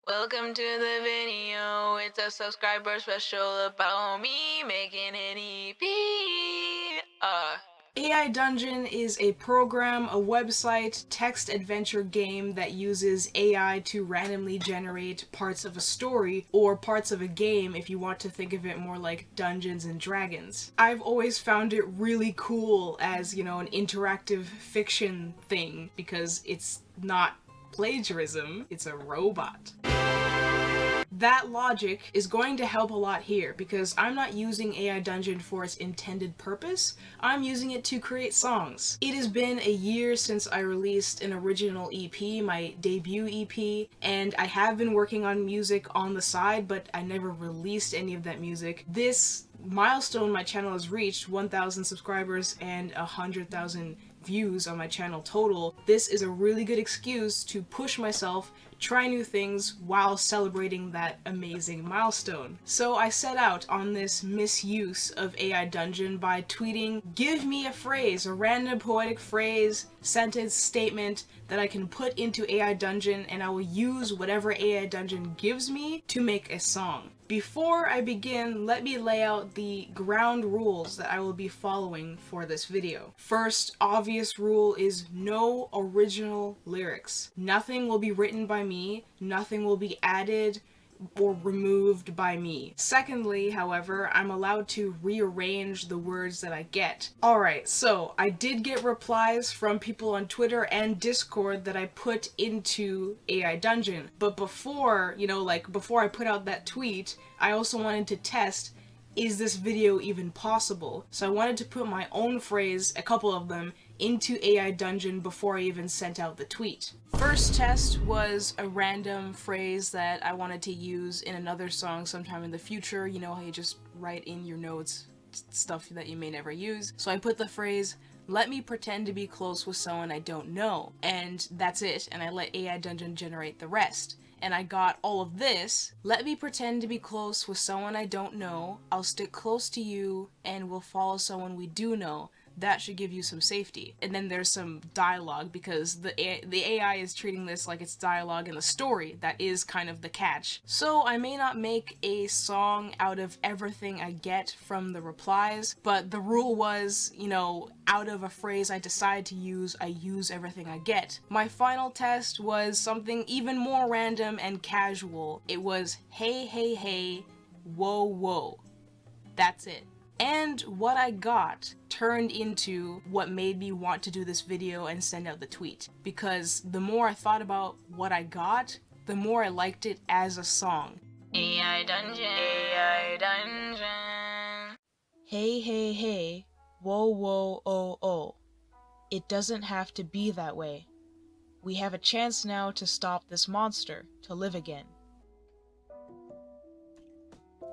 Welcome to the video. It's a subscriber special about me making an EP. AI Dungeon is a program, a website, text adventure game that uses AI to randomly generate parts of a story or parts of a game if you want to think of it more like Dungeons and Dragons. I've always found it really cool as, an interactive fiction thing because it's not plagiarism, it's a robot. That logic is going to help a lot here because I'm not using AI Dungeon for its intended purpose, I'm using it to create songs. It has been a year since I released an original EP, my debut EP, and I have been working on music on the side, but I never released any of that music. This milestone my channel has reached, 1,000 subscribers and 100,000 views on my channel total. This is a really good excuse to push myself, try new things while celebrating that amazing milestone. So I set out on this misuse of AI Dungeon by tweeting, give me a phrase, a random poetic phrase, sentence, statement that I can put into AI Dungeon, and I will use whatever AI Dungeon gives me to make a song. Before I begin, let me lay out the ground rules that I will be following for this video. First, obvious rule is no original lyrics. Nothing will be written by me, nothing will be added or removed by me. Secondly, however, I'm allowed to rearrange the words that I get. Alright, so I did get replies from people on Twitter and Discord that I put into AI Dungeon, but before I put out that tweet, I also wanted to test, is this video even possible? So I wanted to put my own phrase, a couple of them, into AI Dungeon before I even sent out the tweet. First test was a random phrase that I wanted to use in another song sometime in the future. You know how you just write in your notes stuff that you may never use. So I put the phrase, let me pretend to be close with someone I don't know, and that's it, and I let AI Dungeon generate the rest. And I got all of this. Let me pretend to be close with someone I don't know. I'll stick close to you and we'll follow someone we do know. That should give you some safety. And then there's some dialogue because the AI is treating this like it's dialogue in the story. That is kind of the catch. So I may not make a song out of everything I get from the replies, but the rule was, out of a phrase I decide to use, I use everything I get. My final test was something even more random and casual. It was hey, hey, hey, whoa, whoa. That's it. And what I got turned into what made me want to do this video and send out the tweet. Because the more I thought about what I got, the more I liked it as a song. AI Dungeon, AI Dungeon. Hey, hey, hey, whoa, whoa, oh, oh. It doesn't have to be that way. We have a chance now to stop this monster, to live again.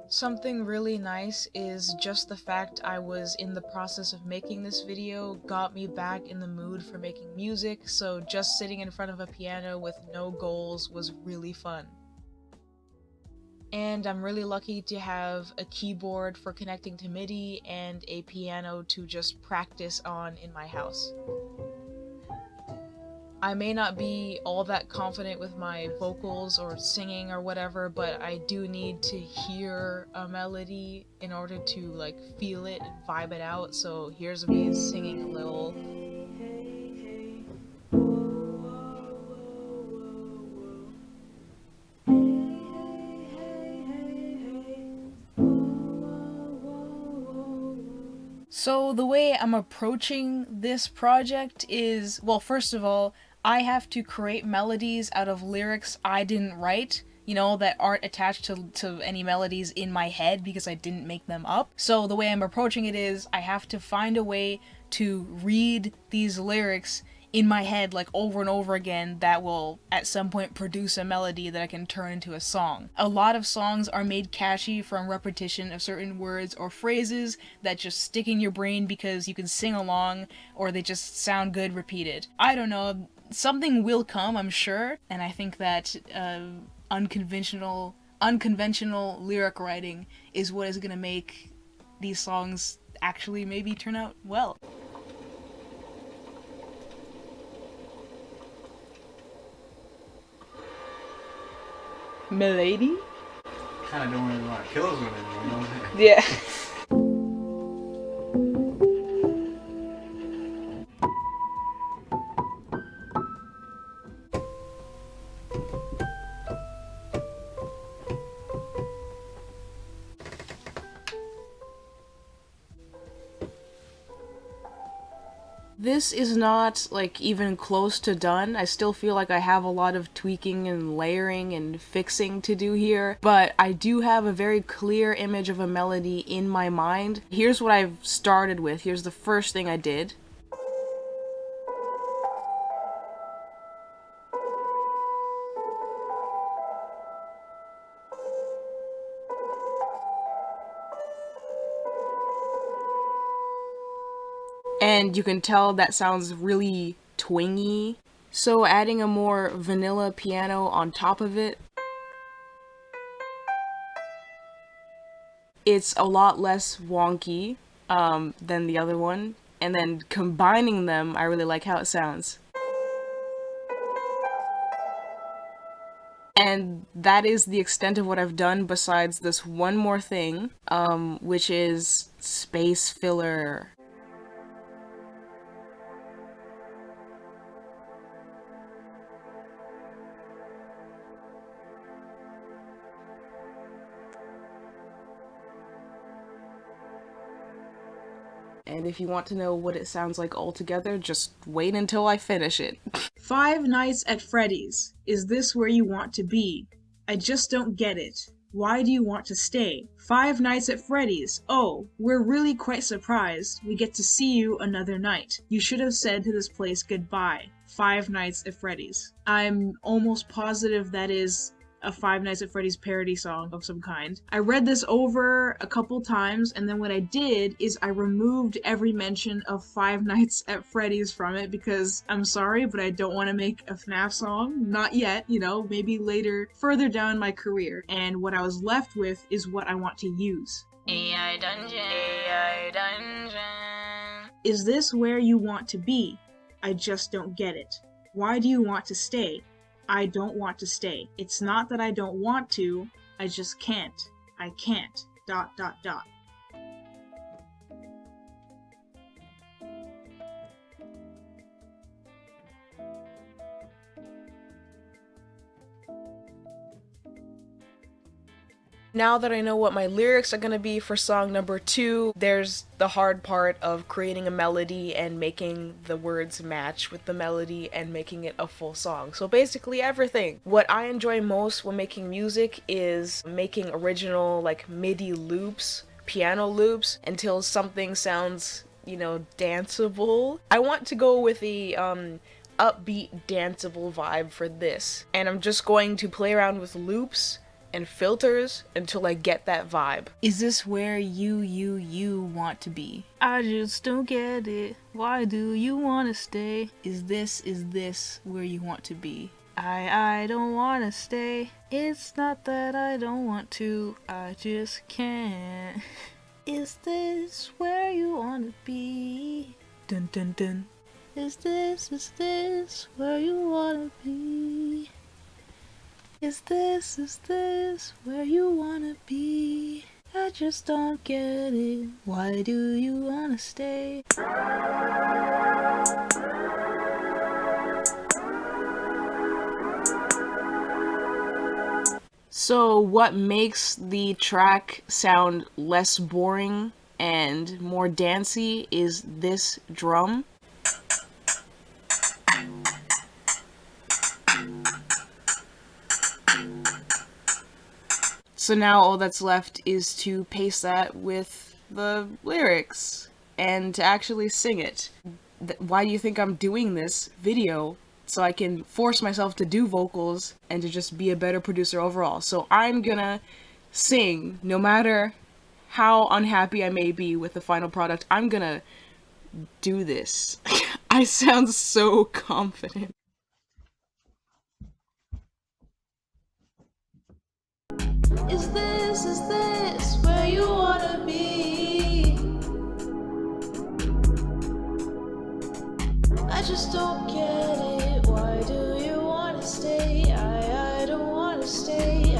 Something really nice is just the fact I was in the process of making this video got me back in the mood for making music, so just sitting in front of a piano with no goals was really fun. And I'm really lucky to have a keyboard for connecting to MIDI and a piano to just practice on in my house. I may not be all that confident with my vocals or singing or whatever, but I do need to hear a melody in order to feel it and vibe it out. So here's me singing a little. So the way I'm approaching this project is, well, first of all, I have to create melodies out of lyrics I didn't write, that aren't attached to any melodies in my head because I didn't make them up. So the way I'm approaching it is I have to find a way to read these lyrics in my head over and over again that will at some point produce a melody that I can turn into a song. A lot of songs are made catchy from repetition of certain words or phrases that just stick in your brain because you can sing along or they just sound good repeated. I don't know, something will come, I'm sure, and I think that unconventional lyric writing is what is gonna make these songs actually maybe turn out well. Milady? Kind of don't really want to kill those women, you know? Yeah. This is not, like, even close to done. I still feel like I have a lot of tweaking and layering and fixing to do here, but I do have a very clear image of a melody in my mind. Here's what I've started with. Here's the first thing I did. And you can tell that sounds really twingy. So adding a more vanilla piano on top of it, it's a lot less wonky than the other one. And then combining them, I really like how it sounds. And that is the extent of what I've done besides this one more thing, which is space filler. And if you want to know what it sounds like altogether, just wait until I finish it. Five Nights at Freddy's. Is this where you want to be? I just don't get it. Why do you want to stay? Five Nights at Freddy's. Oh, we're really quite surprised we get to see you another night. You should have said to this place goodbye. Five Nights at Freddy's. I'm almost positive that is a Five Nights at Freddy's parody song of some kind. I read this over a couple times, and then what I did is I removed every mention of Five Nights at Freddy's from it because I'm sorry, but I don't want to make a FNAF song. Not yet, you know, maybe later, further down my career. And what I was left with is what I want to use. AI Dungeon, AI Dungeon. Is this where you want to be? I just don't get it. Why do you want to stay? I don't want to stay. It's not that I don't want to, I just can't. I can't. ... Now that I know what my lyrics are gonna be for song number 2, there's the hard part of creating a melody and making the words match with the melody and making it a full song. So basically everything. What I enjoy most when making music is making original, like, MIDI loops, piano loops, until something sounds, you know, danceable. I want to go with the upbeat, danceable vibe for this. And I'm just going to play around with loops and filters until I get that vibe. Is this where you want to be? I just don't get it. Why do you want to stay? Is this where you want to be? I don't want to stay. It's not that I don't want to, I just can't. Is this where you want to be? Dun dun dun. Is this where you want to be? Is this where you wanna be? I just don't get it. Why do you wanna stay? So what makes the track sound less boring and more dancey is this drum. So now all that's left is to paste that with the lyrics and to actually sing it. Why do you think I'm doing this video? So I can force myself to do vocals and to just be a better producer overall. So I'm gonna sing no matter how unhappy I may be with the final product. I'm gonna do this. I sound so confident. Is this where you wanna be? I just don't get it. Why do you wanna stay? I don't wanna stay.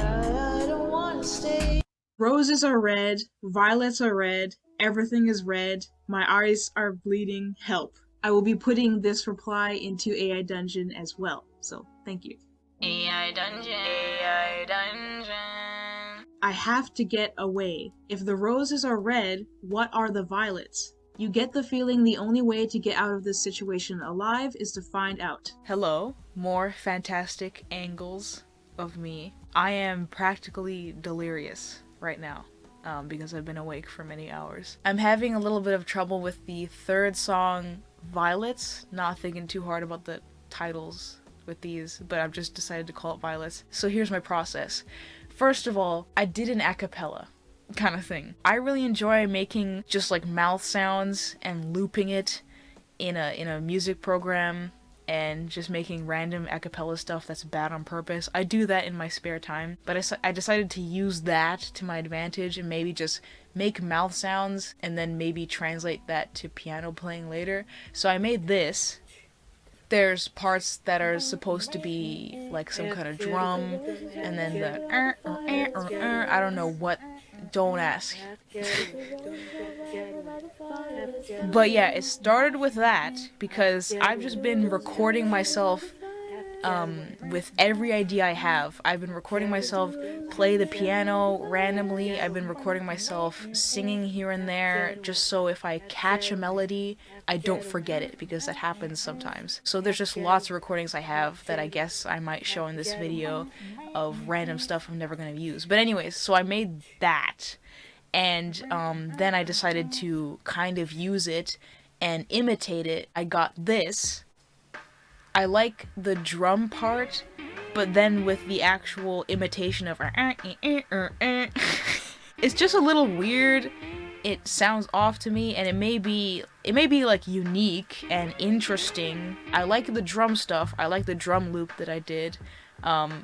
Roses are red, violets are red, everything is red, my eyes are bleeding, help. I will be putting this reply into AI Dungeon as well, so thank you. AI Dungeon, AI Dungeon. I have to get away. If the roses are red, what are the violets? You get the feeling the only way to get out of this situation alive is to find out. Hello, more fantastic angles of me. I am practically delirious right now. Because I've been awake for many hours. I'm having a little bit of trouble with the third song, Violets. Not thinking too hard about the titles with these, but I've just decided to call it Violets. So here's my process. First of all, I did an a cappella kind of thing. I really enjoy making just like mouth sounds and looping it in a music program and just making random a cappella stuff that's bad on purpose. I do that in my spare time, but I decided to use that to my advantage and maybe just make mouth sounds and then maybe translate that to piano playing later. So I made this. There's parts that are supposed to be like some kind of drum, and then the I don't know what, don't ask. But yeah, it started with that because I've just been recording myself with every idea I have. I've been recording myself play the piano randomly. I've been recording myself singing here and there just so if I catch a melody, I don't forget it, because that happens sometimes. So there's just lots of recordings I have that I guess I might show in this video of random stuff I'm never going to use. But anyways, so I made that, and then I decided to kind of use it and imitate it. I got this. I like the drum part, but then with the actual imitation of it's just a little weird. It sounds off to me, and it may be like unique and interesting. I like the drum stuff. I like the drum loop that I did.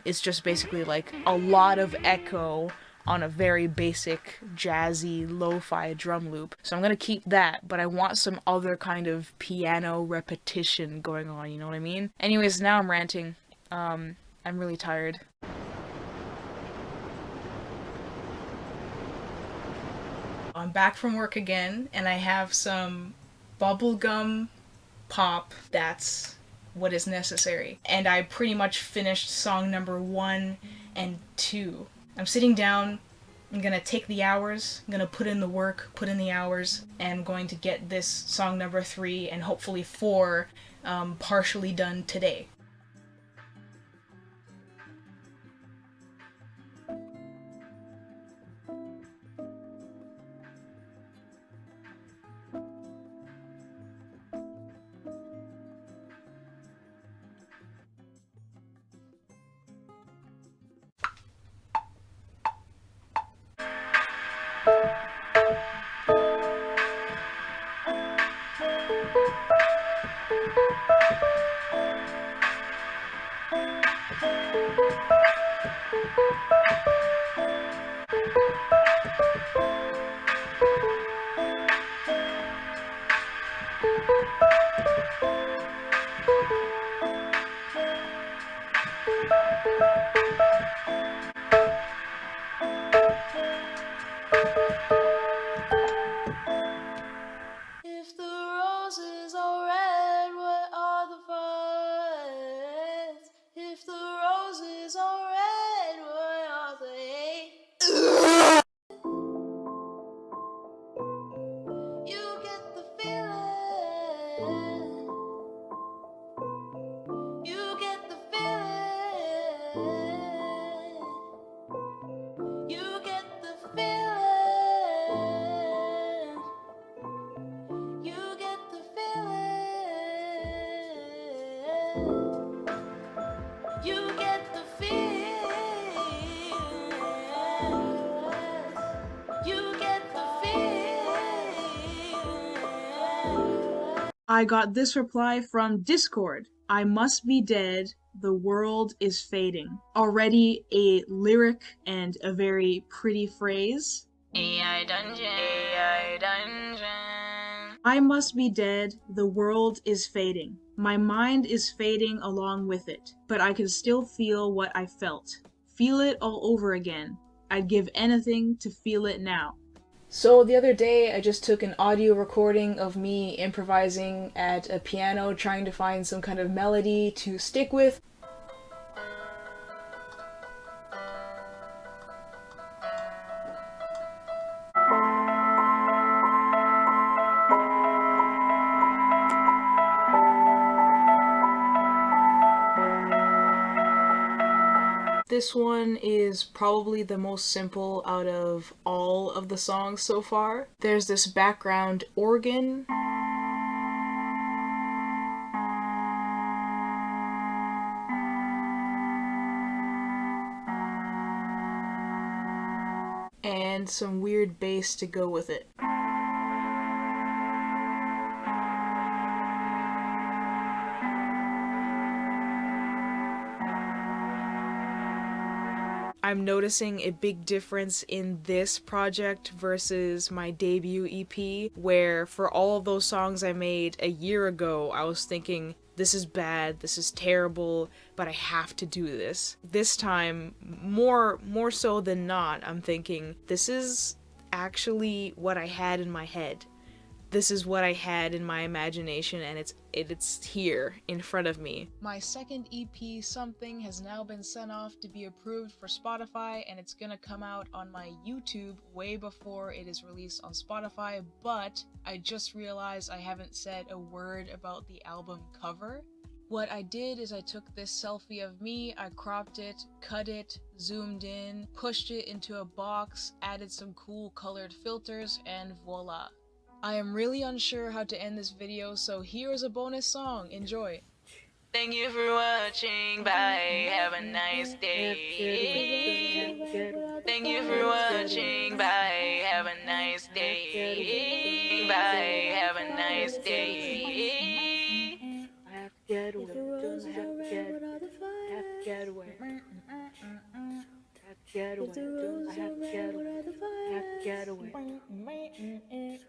It's just basically like a lot of echo on a very basic jazzy lo-fi drum loop. So I'm gonna keep that, but I want some other kind of piano repetition going on, you know what I mean? Anyways, now I'm ranting. I'm really tired. I'm back from work again, and I have some bubblegum pop. That's what is necessary. And I pretty much finished song number 1 and 2. I'm sitting down, I'm gonna take the hours, I'm gonna put in the work, put in the hours, and I'm going to get this song number 3 and hopefully 4 partially done today. If the roses are red, what are the violets? If the roses are red, what are they? You get the feeling. You get the feeling. You get the feeling. You get the feeling. You get the feeling. You get the feeling. I got this reply from Discord. I must be dead. The world is fading. Already a lyric and a very pretty phrase. AI Dungeon. AI Dungeon. I must be dead. The world is fading. My mind is fading along with it, but I can still feel what I felt. Feel it all over again. I'd give anything to feel it now. So the other day, I just took an audio recording of me improvising at a piano, trying to find some kind of melody to stick with. This one is probably the most simple out of all of the songs so far. There's this background organ. And some weird bass to go with it. I'm noticing a big difference in this project versus my debut EP, where for all of those songs I made a year ago, I was thinking, this is bad, this is terrible, but I have to do this. This time, more so than not, I'm thinking, this is actually what I had in my head. This is what I had in my imagination, and it's here in front of me. My second EP, Something, has now been sent off to be approved for Spotify, and it's gonna come out on my YouTube way before it is released on Spotify, but I just realized I haven't said a word about the album cover. What I did is I took this selfie of me, I cropped it, cut it, zoomed in, pushed it into a box, added some cool colored filters, and voila. I am really unsure how to end this video, so here is a bonus song. Enjoy. Thank you for watching. Bye. Have a nice day. Thank you for watching. Bye. Have a nice day. Bye. Have a nice day. I have to get away. I have to get away. I have to get away. I have to get away. I have to get away.